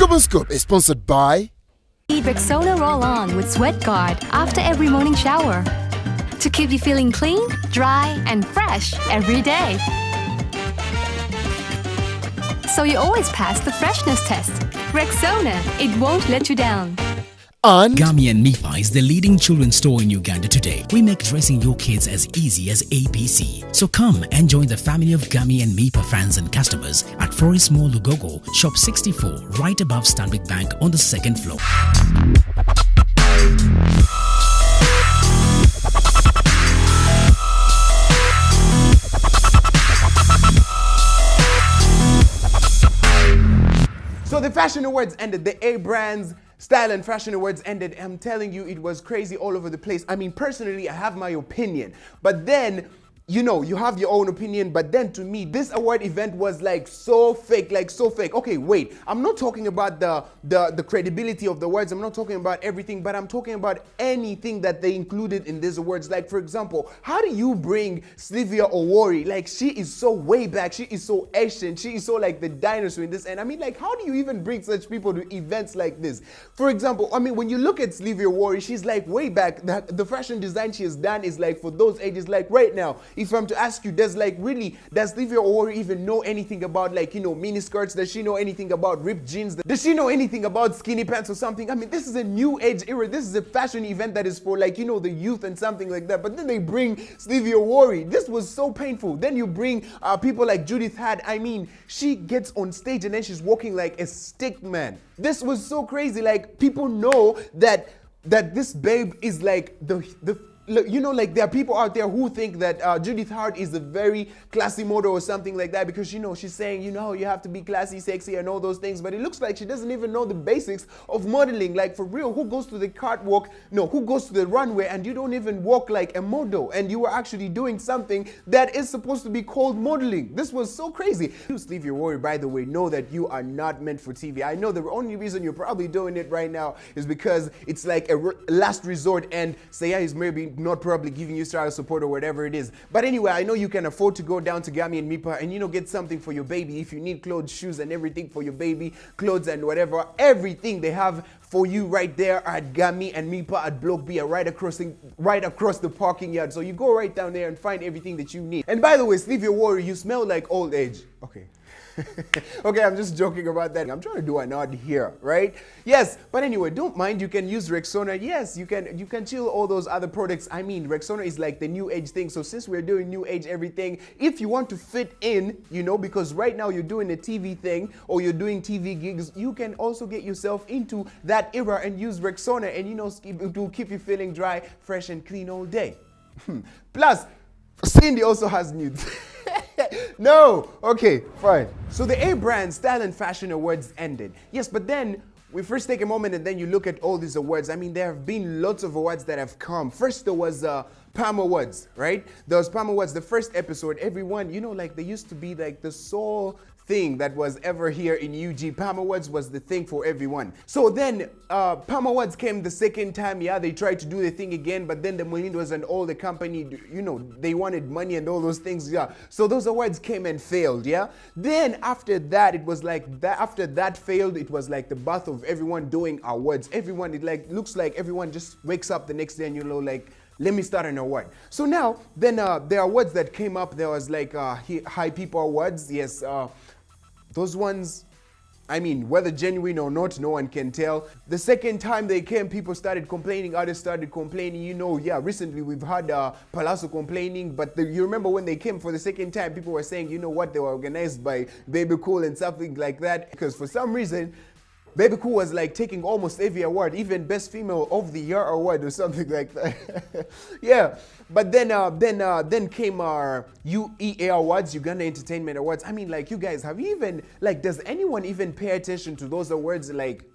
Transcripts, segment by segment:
Scoop and Scoop is sponsored by Eat Rexona Roll-On with Sweat Guard after every morning shower to keep you feeling clean, dry, and fresh every day. So you always pass the freshness test. Rexona, it won't let you down. and Gami and Mipa is the leading children's store in Uganda today. We make dressing your kids as easy as ABC. So come and join the family of Gami and Mipa fans and customers at Forest Mall Lugogo, Shop 64, right above Stanbic Bank on the second floor. So the Fashion Awards ended, the Abryabz Style and Fashion Awards ended. I'm telling you, it was crazy all over the place. I mean, personally, I have my opinion, but then, you know, you have your own opinion, but then to me, this award event was like so fake, Okay, wait, I'm not talking about the credibility of the awards. I'm not talking about everything, but I'm talking about anything that they included in these awards. Like, for example, how do you bring Sylvia Owori? Like, she is so way back. She is so ancient. She is so like the dinosaur in this. And I mean, like, how do you even bring such people to events like this? For example, I mean, when you look at Sylvia Owori, she's like way back. The fashion design she has done is like for those ages, like right now. If I'm to ask you, does Sylvia Owori even know anything about, like, you know, mini skirts? Does she know anything about ripped jeans? Does she know anything about skinny pants or something? I mean, this is a new age era. This is a fashion event that is for, like, you know, the youth and something like that. But then they bring Sylvia Owori. This was so painful. Then you bring people like Judith Had. I mean, she gets on stage and then she's walking like a stick man. This was so crazy. Like, people know that this babe is like you know, like there are people out there who think that Judith Hart is a very classy model or something like that because, you know, she's saying, you know, you have to be classy, sexy, and all those things. But it looks like she doesn't even know the basics of modeling. Like, for real, who goes to the catwalk? No, who goes to the runway and you don't even walk like a model and you are actually doing something that is supposed to be called modeling? This was so crazy. You, Sylvia Owori, by the way, know that you are not meant for TV. I know the only reason you're probably doing it right now is because it's like a last resort and Saya is maybe not probably giving you style support or whatever it is. But anyway, I know you can afford to go down to Gami and Mipa and, you know, get something for your baby. If you need clothes, shoes, and everything for your baby, clothes and whatever, everything they have for you right there at Gami and Mipa at Block B, right across the parking yard. So you go right down there and find everything that you need. And by the way, Sylvia Owori, you smell like old age. Okay. Okay, I'm just joking about that. I'm trying to do an odd here, right? Yes, but anyway, don't mind. You can use Rexona. Yes, you can chill all those other products. I mean, Rexona is like the new age thing. So since we're doing new age everything, if you want to fit in, you know, because right now you're doing a TV thing or you're doing TV gigs, you can also get yourself into that era and use Rexona, and, you know, it will keep you feeling dry, fresh, and clean all day. Plus, Cindy also has nudes. No, okay, fine. So the Abryabz Style and Fashion Awards ended. Yes, but then we first take a moment and then you look at all these awards. I mean, there have been lots of awards that have come. First, there was Palm Awards, right? There was Palm Awards, the first episode. Everyone, you know, like, they used to be like the sole thing that was ever here in UG. Palm Awards was the thing for everyone. So then Palm Awards came the second time. Yeah, they tried to do the thing again, but then the Mohindos and all the company, you know, they wanted money and all those things. Yeah, so those awards came and failed. Yeah, then after that, it was like that. After that failed, it was like the birth of everyone doing awards. Everyone, it like looks like everyone just wakes up the next day and, you know, like, let me start an award. So now, then there are awards that came up. There was like High People Awards. Yes, those ones, I mean, whether genuine or not, no one can tell. The second time they came, people started complaining, artists started complaining. You know, yeah, recently we've had Palazzo complaining, but you remember when they came for the second time, people were saying, you know what, they were organized by Bebe Cool and something like that. Because for some reason, Bebe Cool was like taking almost every award, even Best Female of the Year award or something like that. Yeah, but then came our UEA Awards, Uganda Entertainment Awards. I mean, like, you guys, have you even, like, does anyone even pay attention to those awards? Like,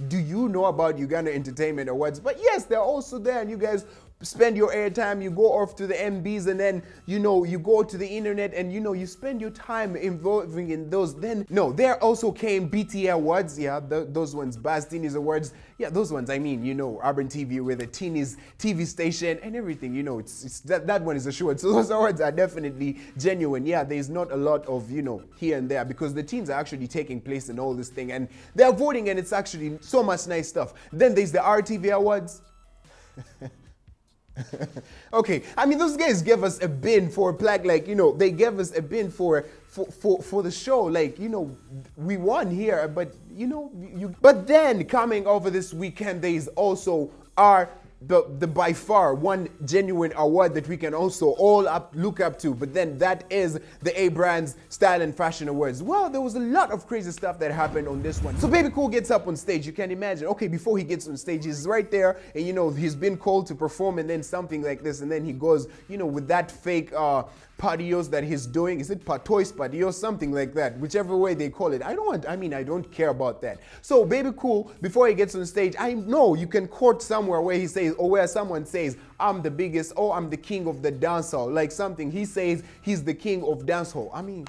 do you know about Uganda Entertainment Awards? But yes, they're also there, and you guys spend your airtime, you go off to the MBs, and then, you know, you go to the internet and, you know, you spend your time involving in those. Then, no, there also came BT Awards. Yeah, those ones, Baz Teenies Awards. Yeah, those ones, I mean, you know, Urban TV with a Teenies TV station and everything, you know, it's that one is assured. So those awards are definitely genuine. Yeah, there's not a lot of, you know, here and there because the teens are actually taking place in all this thing and they're voting and it's actually so much nice stuff. Then there's the RTV Awards. Okay, I mean, those guys gave us a bin for a plaque, like, you know, they gave us a bin for the show, like, you know, we won here, but, you know, but then coming over this weekend, there is also the by far one genuine award that we can also all look up to, but then that is the Abryabz Style and Fashion Awards. Well, there was a lot of crazy stuff that happened on this one. So Bebe Cool gets up on stage. You can imagine, okay, before he gets on stage, he's right there and, you know, he's been called to perform and then something like this, and then he goes, you know, with that fake patios that he's doing. Is it patois, patios, something like that, whichever way they call it. I don't care about that. So Bebe Cool, before he gets on stage, I know you can quote somewhere where he says, or where someone says, I'm the biggest, or I'm the king of the dancehall, like something. He says he's the king of dancehall. I mean,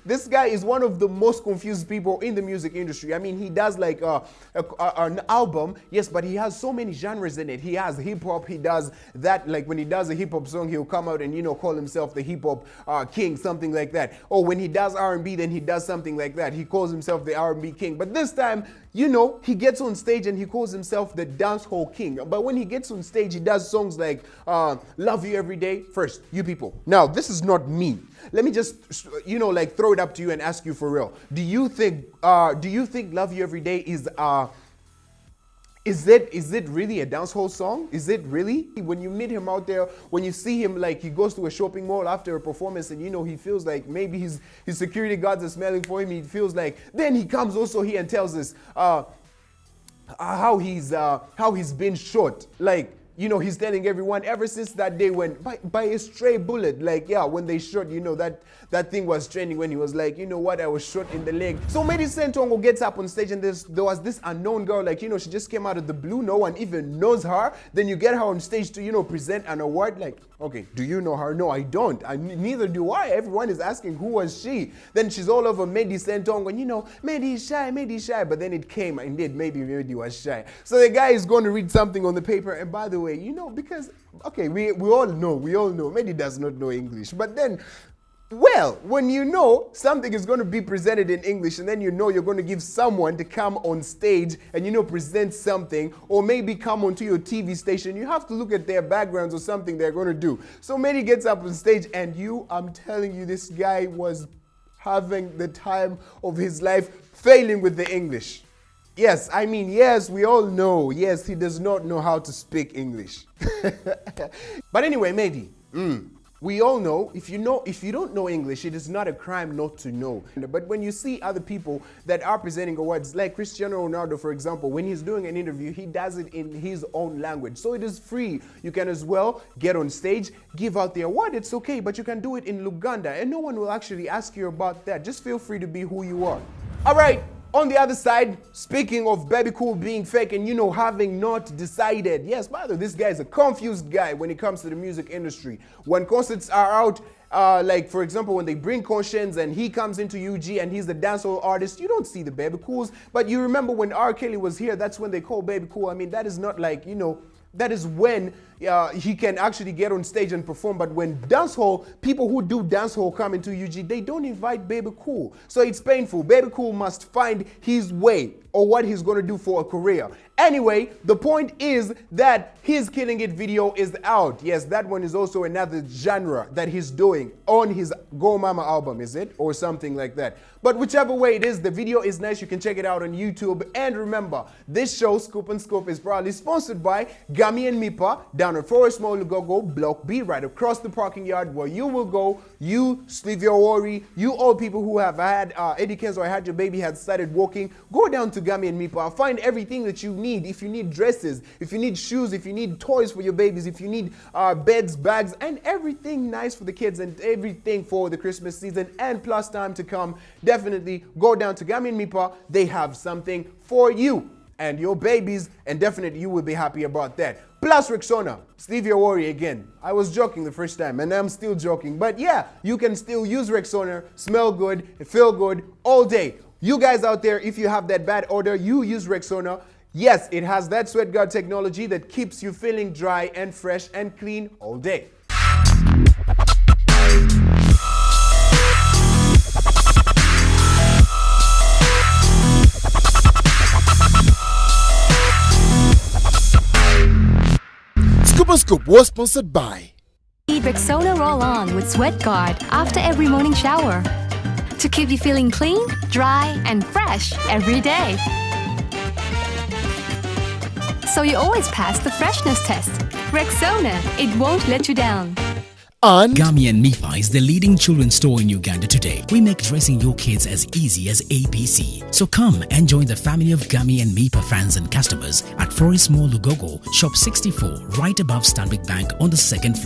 this guy is one of the most confused people in the music industry. I mean, he does like an album, yes, but he has so many genres in it. He has hip hop, he does that, like when he does a hip hop song, he'll come out and, you know, call himself the hip hop king, something like that. Or when he does R&B, then he does something like that. He calls himself the R&B king. But this time, you know, he gets on stage and he calls himself the dancehall king. But when he gets on stage, he does songs like Love You Every Day. First, you people. Now, this is not me. Let me just, you know, like throw it up to you and ask you for real. Do you think Love You Every Day is it really a dancehall song? Is it really? When you meet him out there, when you see him, like he goes to a shopping mall after a performance and, you know, he feels like maybe his security guards are smelling for him. He feels like, then he comes also here and tells us how he's been shot. Like, you know, he's telling everyone ever since that day when by a stray bullet, like, yeah, when they shot, you know, that thing was trending when he was like, you know what, I was shot in the leg. So Medi Sentongo gets up on stage and there was this unknown girl, like, you know, she just came out of the blue, no one even knows her. Then you get her on stage to, you know, present an award, like, okay, do you know her? No, I don't. Neither do I. Everyone is asking, who was she? Then she's all over Medi Sentongo, and, you know, Medi is shy, but then it came, indeed, maybe Medi was shy. So the guy is going to read something on the paper, and by the way, you know, because, okay, we all know, Medi does not know English, but then, well, when you know something is going to be presented in English and then you know you're going to give someone to come on stage and, you know, present something or maybe come onto your TV station, you have to look at their backgrounds or something they're going to do. So Medi gets up on stage and I'm telling you, this guy was having the time of his life failing with the English. Yes, I mean, yes, we all know, yes, he does not know how to speak English. But anyway, Medi, we all know, if you don't know English, it is not a crime not to know. But when you see other people that are presenting awards, like Cristiano Ronaldo, for example, when he's doing an interview, he does it in his own language. So it is free. You can as well get on stage, give out the award, it's okay, but you can do it in Luganda, and no one will actually ask you about that. Just feel free to be who you are. All right. On the other side, speaking of Bebe Cool being fake and, you know, having not decided. Yes, by the way, this guy is a confused guy when it comes to the music industry. When concerts are out, like, for example, when they bring Conscience and he comes into UG and he's the dancehall artist, you don't see the Bebe Cools. But you remember when R. Kelly was here, that's when they call Bebe Cool. I mean, that is not like, you know, that is when he can actually get on stage and perform. But when dancehall, people who do dancehall come into UG, they don't invite Bebe Cool. So it's painful. Bebe Cool must find his way or what he's going to do for a career. Anyway, the point is that his Killing It video is out. Yes, that one is also another genre that he's doing on his Go Mama album, is it? Or something like that. But whichever way it is, the video is nice. You can check it out on YouTube. And remember, this show, Scoop and Scoop, is proudly sponsored by Gami and Mipa down at Forest Mall, Lugogo, Block B, right across the parking yard where you will go. You, Steve Your Worry, you all people who have had Edikens or had your baby had started walking, go down to Gami and Mipa. Find everything that you need. If you need dresses, if you need shoes, if you need toys for your babies, if you need beds, bags, and everything nice for the kids and everything for the Christmas season and plus time to come, definitely go down to Gami and Mipa. They have something for you. and your babies, and definitely you will be happy about that. Plus Rexona, Stevia Worry again. I was joking the first time and I'm still joking, but yeah, you can still use Rexona, smell good, feel good all day. You guys out there, if you have that bad odor, you use Rexona. Yes, it has that sweat guard technology that keeps you feeling dry and fresh and clean all day. Scoop was sponsored by Rexona Roll On with Sweat Guard after every morning shower to keep you feeling clean, dry, and fresh every day. So you always pass the freshness test. Rexona, it won't let you down. Gummy and Mipa is the leading children's store in Uganda today. We make dressing your kids as easy as ABC. So come and join the family of Gummy and Mipa fans and customers at Forest Mall Lugogo, Shop 64, right above Stanbic Bank on the second floor.